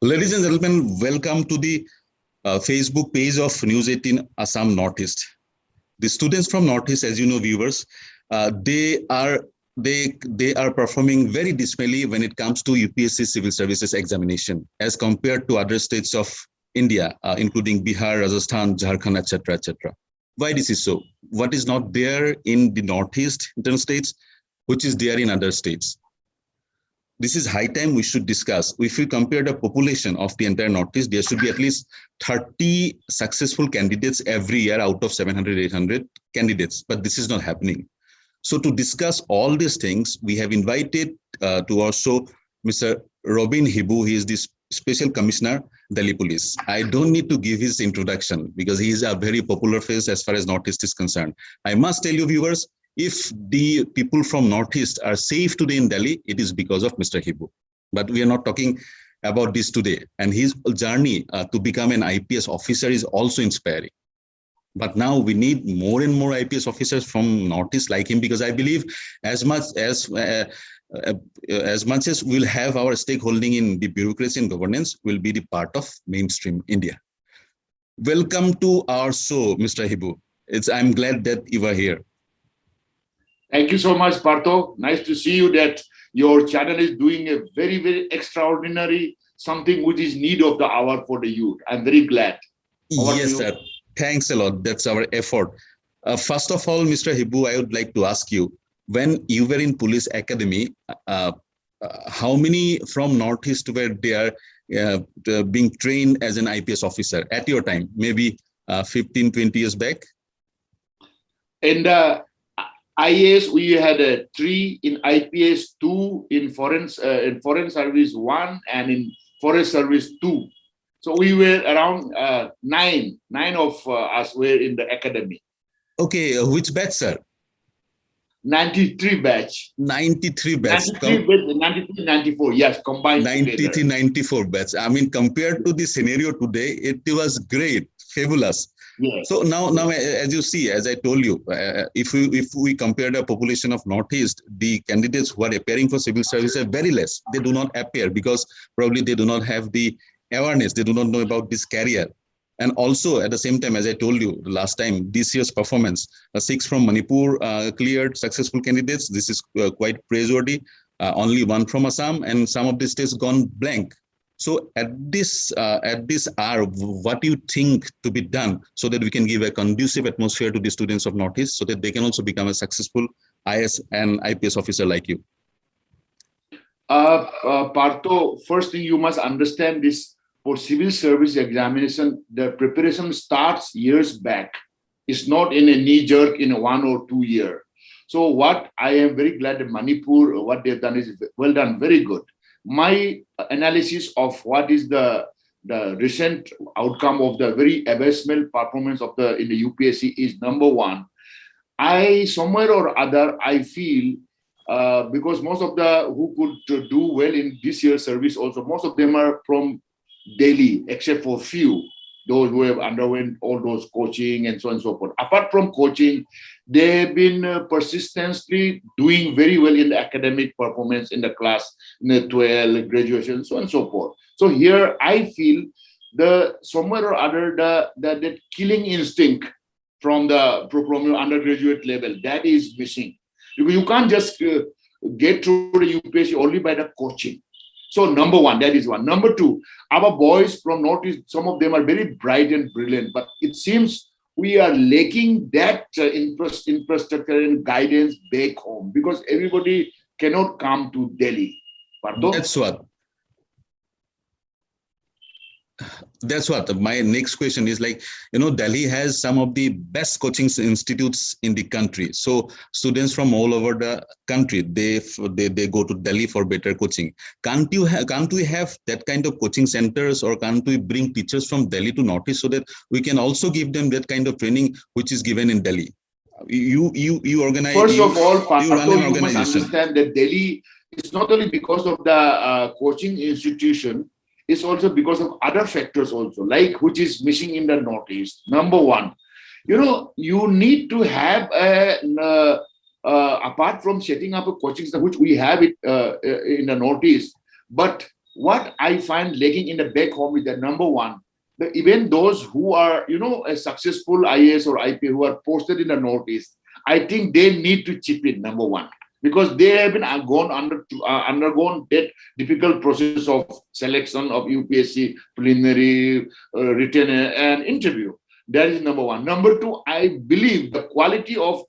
Ladies and gentlemen, welcome to the Facebook page of News18 Assam Northeast. The students from Northeast, as you know, viewers, they are performing very dismally when it comes to UPSC civil services examination as compared to other states of India, including Bihar, Rajasthan, Jharkhand, etc., etc. Why this is so? What is not there in the Northeast internal states, which is there in other states? This is high time we should discuss. If we compare the population of the entire Northeast, there should be at least 30 successful candidates every year out of 700, 800 candidates, but this is not happening. So to discuss all these things, we have invited to our show Mr. Robin Hibu. He is the Special Commissioner, Delhi Police. I don't need to give his introduction because he is a very popular face as far as Northeast is concerned. I must tell you, viewers, if the people from Northeast are safe today in Delhi, it is because of Mr. Hibu. But we are not talking about this today. And his journey to become an IPS officer is also inspiring. But now we need more and more IPS officers from Northeast like him, because I believe as much as we'll have our stakeholding in the bureaucracy and governance, will be the part of mainstream India. Welcome to our show, Mr. Hibu. I'm glad that you are here. Thank you so much, Partho. Nice to see you that your channel is doing a very, very extraordinary something which is need of the hour for the youth. I'm very glad. Yes, sir. Thanks a lot. That's our effort. First of all, Mr. Hibu, I would like to ask you, when you were in police academy, how many from Northeast were there being trained as an IPS officer at your time, maybe 15, 20 years back? In the IAS, we had 3, in IPS 2, in foreign service 1, and in forest service 2. So we were around 9 of us were in the academy. Okay, which batch, sir? 93 batch. 93 batch. 93, 94, yes, combined 93, together. 94 batch. I mean, compared to the scenario today, it was great, fabulous. Yes. So now, as you see, as I told you, if we compare the population of Northeast, the candidates who are appearing for civil service are very less. They do not appear because probably they do not have the awareness. They do not know about this career. And also at the same time, as I told you last time, this year's performance, 6 from Manipur cleared successful candidates. This is quite praiseworthy. Only 1 from Assam, and some of the states gone blank. So at this hour, what do you think to be done so that we can give a conducive atmosphere to the students of Northeast so that they can also become a successful IS and IPS officer like you? Partho, first thing you must understand this. For civil service examination, the preparation starts years back. It's not in a knee jerk in 1 or 2 years. So what I am very glad that Manipur, what they've done is well done, very good. My analysis of what is the recent outcome of the very abysmal performance of in the UPSC is number 1. Somewhere or other, I feel because most of the who could do well in this year's service also, most of them are from Delhi, except for few, those who have underwent all those coaching and so on and so forth. Apart from coaching, they have been persistently doing very well in the academic performance in the class, in the 12, graduation, so on and so forth. So here I feel somewhere or other the killing instinct from your undergraduate level, that is missing. Because you can't just get through the UPSC only by the coaching. So number 1, that is 1. Number 2, our boys from Northeast, some of them are very bright and brilliant, but it seems we are lacking that infrastructure and guidance back home because everybody cannot come to Delhi. Partho? That's what my next question is. Like, Delhi has some of the best coaching institutes in the country. So students from all over the country, they go to Delhi for better coaching. Can't we have that kind of coaching centers, or can't we bring teachers from Delhi to Northeast so that we can also give them that kind of training which is given in Delhi? You organize. First of all, Partho, you must organization. understand that Delhi is not only because of the coaching institution. It's also because of other factors also, like which is missing in the Northeast. Number 1, you need to have apart from setting up a coaching center, which we have it in the Northeast, but what I find lacking in the back home is that number one, even those who are, a successful IAS or IP who are posted in the Northeast, I think they need to chip in, number one, because they have been undergone that difficult process of selection of UPSC preliminary, written and interview. That is number one. Number two, I believe the quality of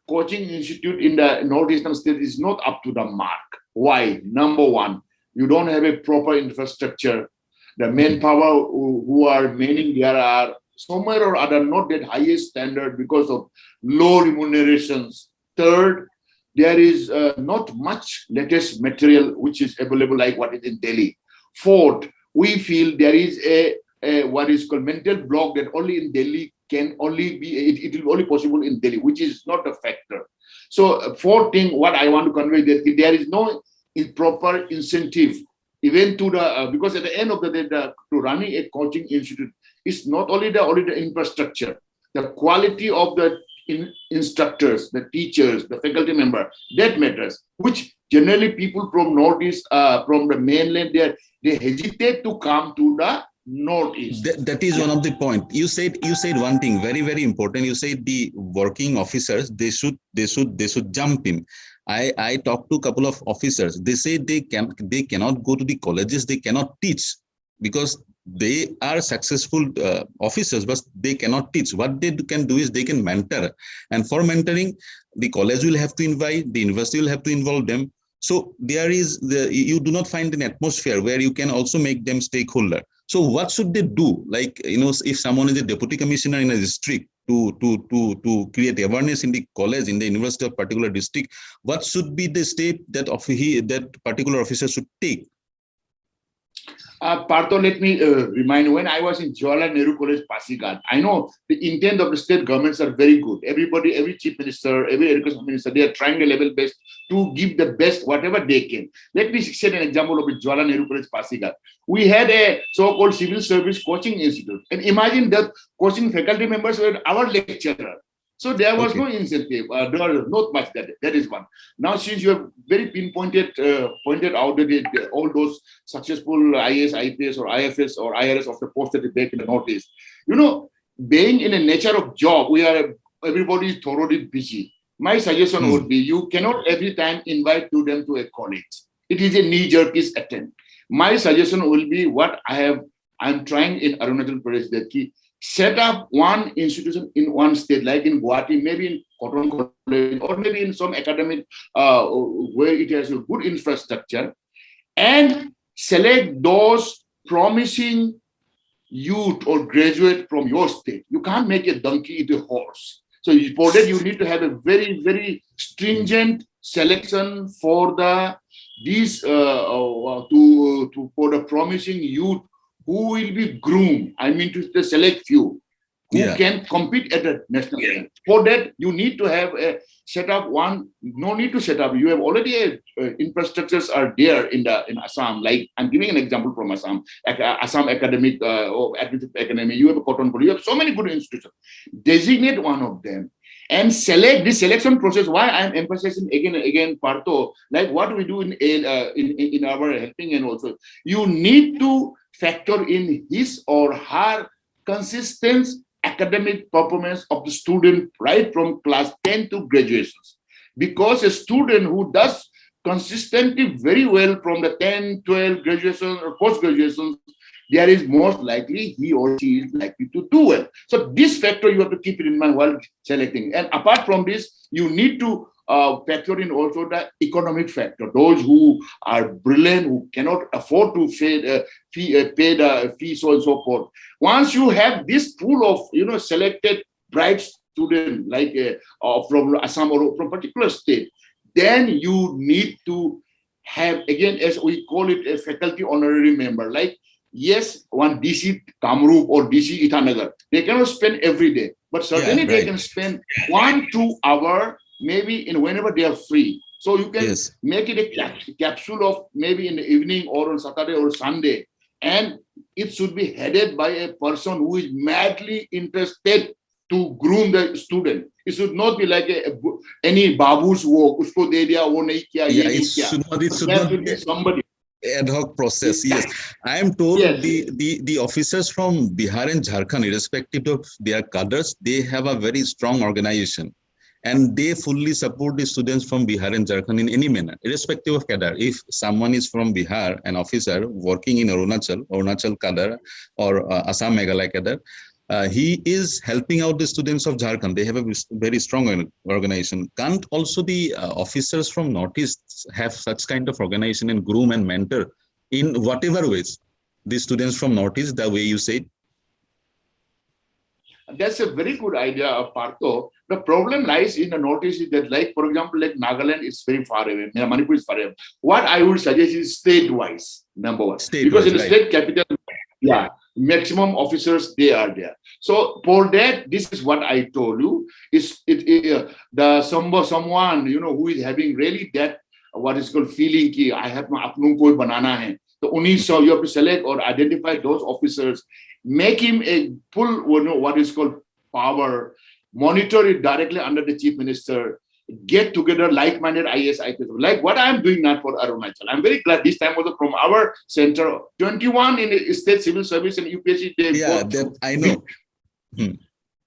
coaching institute in the Northeastern state is not up to the mark. Why? Number one, you don't have a proper infrastructure. The manpower who are manning there are somewhere or other not that highest standard because of low remunerations. Third, there is not much latest material which is available like what is in Delhi. Fourth, we feel there is a what is called mental block that only in Delhi can only be, it will only possible in Delhi, which is not a factor. So fourth thing, what I want to convey that there is no proper incentive even to the, because at the end of the day, to running a coaching institute is not only the infrastructure, the quality of the instructors, the teachers, the faculty member, that matters, which generally people from Northeast, from the mainland, they hesitate to come to the Northeast. That is one of the point. You said one thing very, very important. You said the working officers, they should jump in. I talked to a couple of officers. They say they cannot go to the colleges, they cannot teach because they are successful officers, but they cannot teach. What they can do is they can mentor, and for mentoring, the college will have to invite, the university will have to involve them. So there is you do not find an atmosphere where you can also make them stakeholder. So what should they do? Like, if someone is a deputy commissioner in a district to create awareness in the college, in the university of particular district, what should be the step that that particular officer should take? Partho, let me remind you, when I was in Jawaharlal Nehru College, Pasighat, I know the intent of the state governments are very good. Everybody, every chief minister, every education minister, they are trying their level best to give the best whatever they can. Let me set an example of Jawaharlal Nehru College, Pasighat. We had a so-called civil service coaching institute. And imagine that coaching faculty members were our lecturer. So there was no incentive. There was not much. That is one. Now, since you have very pointed out that all those successful IAS, IPS, or IFS, or IRS of the post that they back in the Northeast, being in a nature of job, everybody is thoroughly busy. My suggestion would be you cannot every time invite them to a college. It is a knee-jerk attempt. My suggestion will be what I'm trying in Arunachal Pradesh, that set up one institution in one state, like in Guwahati, maybe in Cotton College, or maybe in some academic where it has a good infrastructure, and select those promising youth or graduate from your state. You can't make a donkey eat a horse. So for that, you need to have a very, very stringent selection for the promising youth who will be groomed. I mean to select few who can compete at the national level. For that, you need to have a set up one. No need to set up. You have already infrastructures are there in Assam. Like I'm giving an example from Assam, Assam Academic or Administrative Academy. You have a Cotton College. You have so many good institutions. Designate one of them and select this selection process. Why I'm emphasizing again, Partho, like what we do in our helping, and also you need to factor in his or her consistent academic performance of the student right from class 10 to graduations. Because a student who does consistently very well from the 10, 12 graduation or post-graduation, there is most likely he or she is likely to do well. So this factor you have to keep it in mind while selecting. And apart from this, you need to factor in also the economic factor. Those who are brilliant, who cannot afford to pay the fee, so and so forth. Once you have this pool of selected bright students like from Assam or from particular state, then you need to have, again, as we call it, a faculty honorary member. Like, yes, one DC Kamrup or DC Itanagar, they cannot spend every day, but certainly they can spend 1-2 hours maybe in whenever they are free. So you can make it a capsule of maybe in the evening or on Saturday or Sunday. And it should be headed by a person who is madly interested to groom the student. It should not be like any babu's work. Usko de diya, wo nahi kiya, ye nahi kiya. There should be somebody. ad hoc process. Yes, I am told Yes. the officers from Bihar and Jharkhand, irrespective of their cadres, they have a very strong organization, and they fully support the students from Bihar and Jharkhand in any manner, irrespective of cadre. If someone is from Bihar, an officer working in Arunachal cadre, or Assam Meghalaya cadre, he is helping out the students of Jharkhand. They have a very strong organization. Can't also the officers from Northeast have such kind of organization and groom and mentor in whatever ways the students from Northeast, the way you said? That's a very good idea, Partho. The problem lies in the Northeast is that, like, for example, like Nagaland is very far away, Manipur is far away. What I would suggest is state-wise, number one. Because in the state capital, yeah, maximum officers, they are there. So for that, this is what I told you, is someone, you know, who is having really that, what is called feeling, ki, I have my apnung koi banana hai. So only so you have to select or identify those officers, make him a full, you know, what is called power, monitor it directly under the chief minister, get together like-minded IAS, IPS, like what I'm doing now for Arunachal. I'm very glad this time also from our center, 21 in the state civil service and UPSC. Yeah, that I know.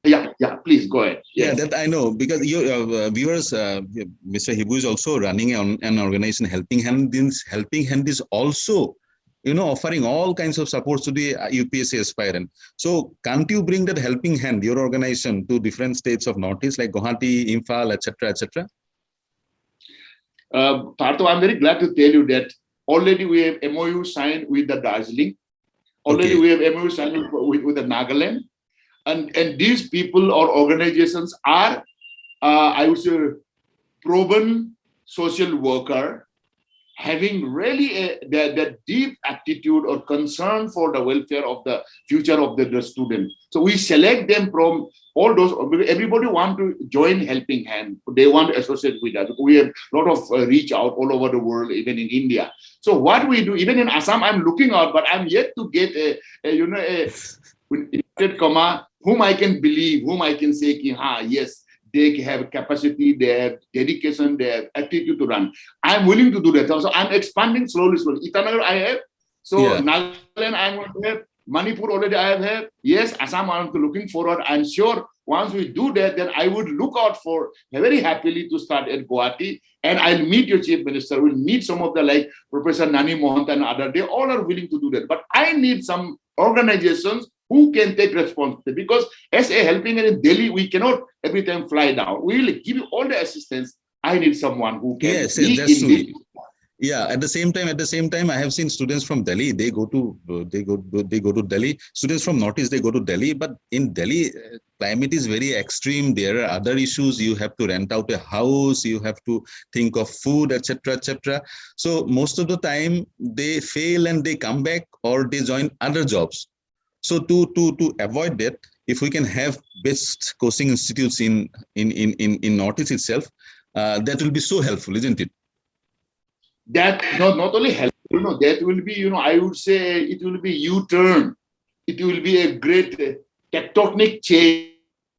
Yeah, please go ahead. Yes. Yeah, that I know, because your viewers, Mr. Hibu is also running an organization, Helping Hand. Helping Hand is also, you know, offering all kinds of supports to the UPSC aspirant. So can't you bring that Helping Hand, your organization, to different states of Northeast like Guwahati, Imphal, etc., etc.? Partho, I'm very glad to tell you that already we have MOU signed with the Darjeeling. Already we have MOU signed with the Nagaland. And these people or organizations are, I would say, proven social worker, having really that deep attitude or concern for the welfare of the future of the student. So we select them from all those. Everybody want to join Helping Hand. They want to associate with us. We have a lot of reach out all over the world, even in India. So what we do, even in Assam, I'm looking out, but I'm yet to get whom I can believe, whom I can say, yes, they have capacity, they have dedication, they have attitude to run. I'm willing to do that. So I'm expanding slowly. Itanagar I have. So Nagaland I'm going to have. Manipur already I have. Yes, Assam I'm looking forward. I'm sure once we do that, then I would look out for very happily to start at Guwahati. And I'll meet your chief minister. We'll meet some of the like Professor Nani Mohanta and other. They all are willing to do that. But I need some organizations who can take responsibility, because as a Helping Hand in Delhi, we cannot every time fly down. We will give you all the assistance. I need someone who can. Yes, that's true. Yeah, at the same time, I have seen students from Delhi. They go to Delhi. Students from Northeast, they go to Delhi. But in Delhi, climate is very extreme. There are other issues. You have to rent out a house. You have to think of food, etc., etc. So most of the time, they fail and they come back or they join other jobs. So to avoid that, if we can have best coaching institutes in Northeast itself, that will be so helpful, isn't it? That not only helpful, that will be, I would say it will be U-turn. It will be a great tectonic change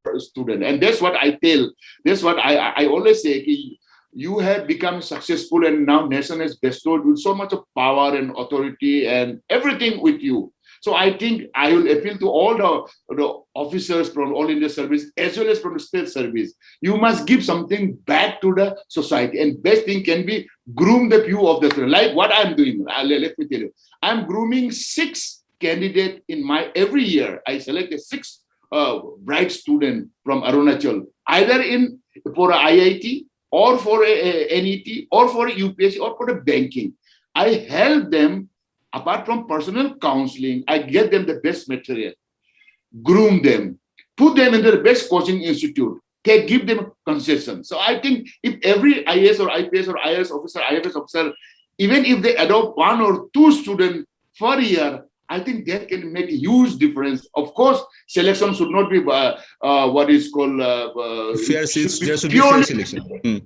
for a student. And that's what I tell. That's what I always say. You have become successful and now nation has bestowed with so much of power and authority and everything with you. So I think I will appeal to all the officers from All India Service as well as from the state service. You must give something back to the society, and best thing can be groom the few of the students. Like what I'm doing. Let me tell you, I'm grooming 6 candidates in my every year. I select a 6 bright student from Arunachal, either for a IIT or for a NET or for a UPSC or for the banking. I help them. Apart from personal counseling, I get them the best material, groom them, put them in the best coaching institute, give them concession. So I think if every IAS or IPS or IAS officer, IFS officer, even if they adopt 1 or 2 students per year, I think that can make a huge difference. Of course, selection should not be what is called fair. There should be fair selection.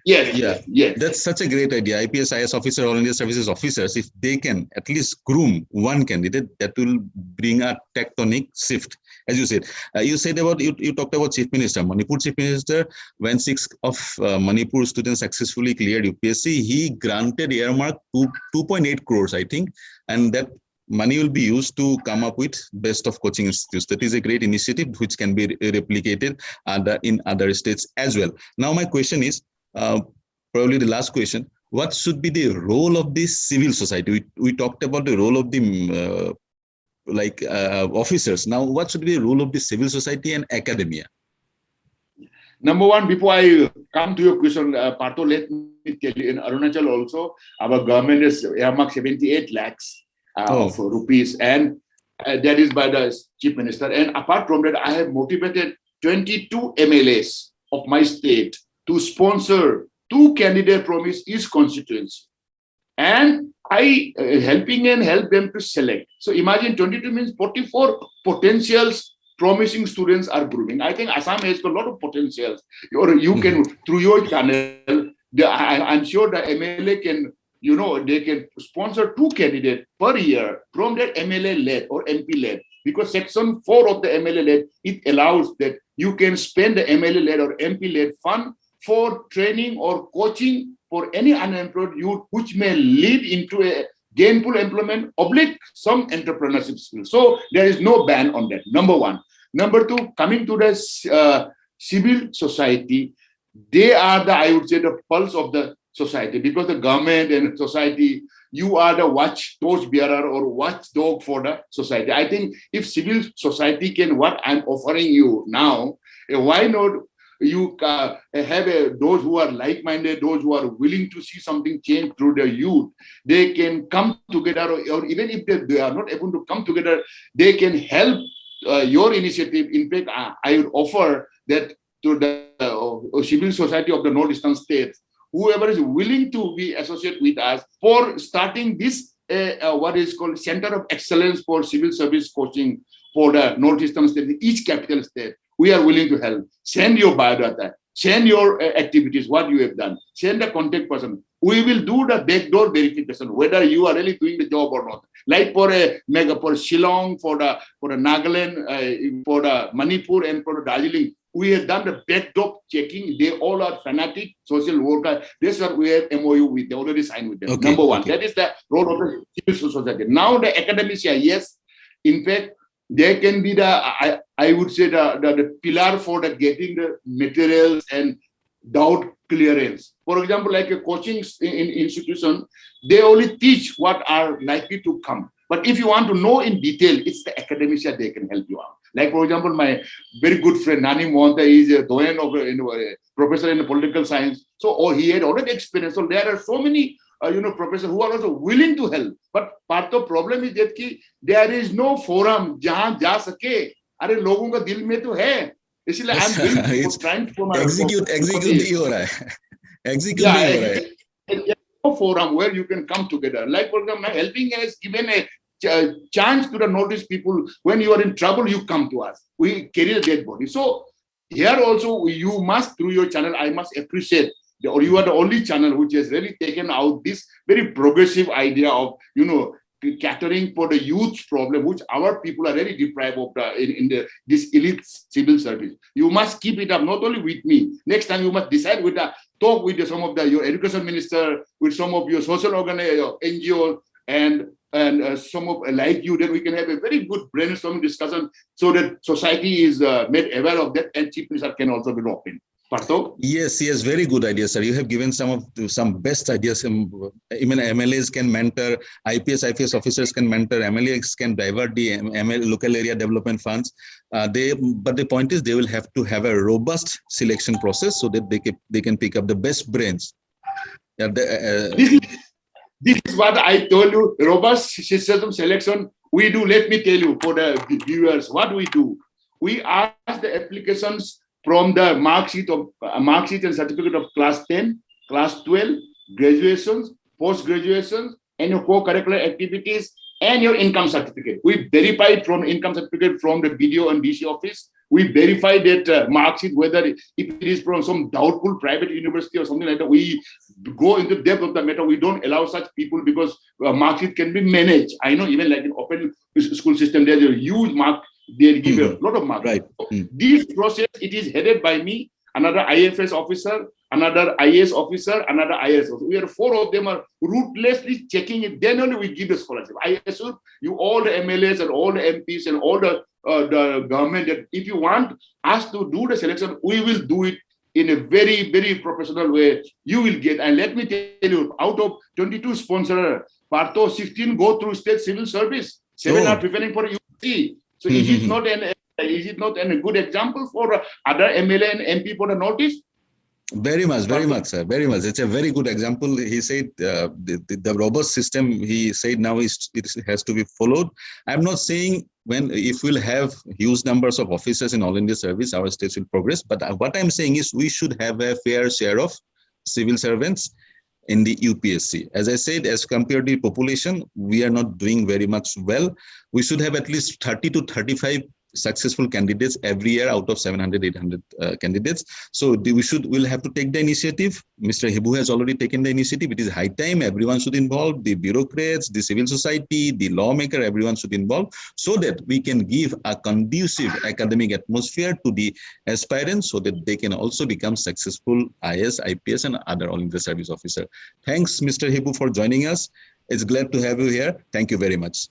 Yes. That's such a great idea. IPS, IS officer, All India Services officers, if they can at least groom one candidate, that will bring a tectonic shift. as you said about you talked about Chief Minister. Manipur Chief Minister, when 6 of Manipur students successfully cleared UPSC, he granted earmark 2.8 crores, I think, and that money will be used to come up with best of coaching institutes. That is a great initiative which can be replicated in other states as well. Now my question is, probably the last question, what should be the role of the civil society? We talked about the role of the officers. Now, what should be the role of the civil society and academia? Number one, before I come to your question, Partho, let me tell you, in Arunachal also, our government is earmarked 78 lakhs of rupees, and that is by the Chief Minister. And apart from that, I have motivated 22 MLAs of my state to sponsor 2 candidates from each constituency. And I help them to select. So imagine 22 means 44 potentials, promising students are grooming. I think Assam has got a lot of potentials. Or you can, through your channel, I'm sure the MLA can, they can sponsor 2 candidates per year from that MLA-led or MP-led. Because Section 4 of the MLA-led, it allows that you can spend the MLA-led or MP-led fund for training or coaching for any unemployed youth, which may lead into a gainful employment, some entrepreneurship skills. So there is no ban on that, number one. Number two, coming to the civil society, they are I would say, the pulse of the society, because the government and society, you are the torchbearer or watchdog for the society. I think if civil society can, what I'm offering you now, why not you have those who are like-minded, those who are willing to see something change through the youth. They can come together, or even if they are not able to come together, they can help your initiative. In fact, I would offer that to the civil society of the Northeastern states, whoever is willing to be associated with us for starting this what is called Center of Excellence for Civil Service Coaching for the Northeastern state, each capital state. We are willing to help. Send your biodata, send your activities, what you have done, send the contact person. We will do the backdoor verification, whether you are really doing the job or not. Like for Shillong, for the Nagaland, for the Manipur, and for the Darjeeling, we have done the backdoor checking. They all are fanatic social workers. This is what we have MOU with. They already signed with them. Okay, number one, that is the role of the civil society. Now the academia, yes, in fact, they can be I would say the pillar for the getting the materials and doubt clearance. For example, like a coaching institution, they only teach what are likely to come. But if you want to know in detail, it's the academia they can help you out. Like, for example, my very good friend Nani Mohanta is a doyen of a professor in political science. So he had already experience. So there are so many professors who are also willing to help. But part of the problem is that there is no forum jahan ja sake. अरे लोगों का दिल में तो है, इसलिए I'm trying to execute नहीं हो रहा है, execute नहीं हो रहा है. No forum where you can come together. Like for example, helping has given a chance to the Northeast people. When you are in trouble, you come to us. We carry the dead body. So here also, you must, through your channel, I must appreciate. Or you are the only channel which has really taken out this very progressive idea of catering for the youth problem, which our people are very deprived of this elite civil service. You must keep it up, not only with me. Next time you must decide talk with some of your education minister, with some of your social organizations, NGOs, and some of like you, then we can have a very good brainstorming discussion so that society is made aware of that, and chief minister can also be roped in. Partho? Yes, very good idea, sir. You have given some best ideas. Even MLAs can mentor, IPS officers can mentor, MLAs can divert the local area development funds. But the point is, they will have to have a robust selection process so that they can pick up the best brains. This is what I told you. Robust system selection we do. Let me tell you for the viewers what we do. We ask the applications from the mark sheet and certificate of class 10, class 12, graduations, post-graduations, and your co-curricular activities, and your income certificate. We verify it from income certificate from the BDO and DC office. We verify that mark sheet, whether if it is from some doubtful private university or something like that. We go into depth of the matter. We don't allow such people because mark sheet can be managed. I know even like in open school system, there's a huge mark they'll give a lot of marks. Right. This process, it is headed by me, another IFS officer, another IAS officer, another IAS officer. We are 4 of them are ruthlessly checking it. Then only we give the scholarship. I assure you, all the MLAs and all the MPs and all the government, that if you want us to do the selection, we will do it in a very, very professional way. You will get, and let me tell you, out of 22 sponsors, Partho 16 go through state civil service. 7 are preparing for UPSC. So is it not a good example for other MLA and MP for the Northeast? Very much, sir. Very much. It's a very good example. He said the robust system, he said now it has to be followed. I'm not saying if we'll have huge numbers of officers in all India service, our states will progress. But what I'm saying is we should have a fair share of civil servants in the UPSC. As I said, as compared to the population, we are not doing very much well. We should have at least 30 to 35 successful candidates every year out of 700, 800 candidates. So we'll have to take the initiative. Mr. Hibu has already taken the initiative. It is high time everyone should involve, the bureaucrats, the civil society, the lawmaker, everyone should involve, so that we can give a conducive academic atmosphere to the aspirants, so that they can also become successful IAS, IPS, and other all India service officer. Thanks, Mr. Hibu, for joining us. It's glad to have you here. Thank you very much.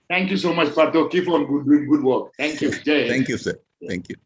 Thank you so much, Partho. Keep on doing good work. Thank you. Jai. Thank you, sir. Thank you.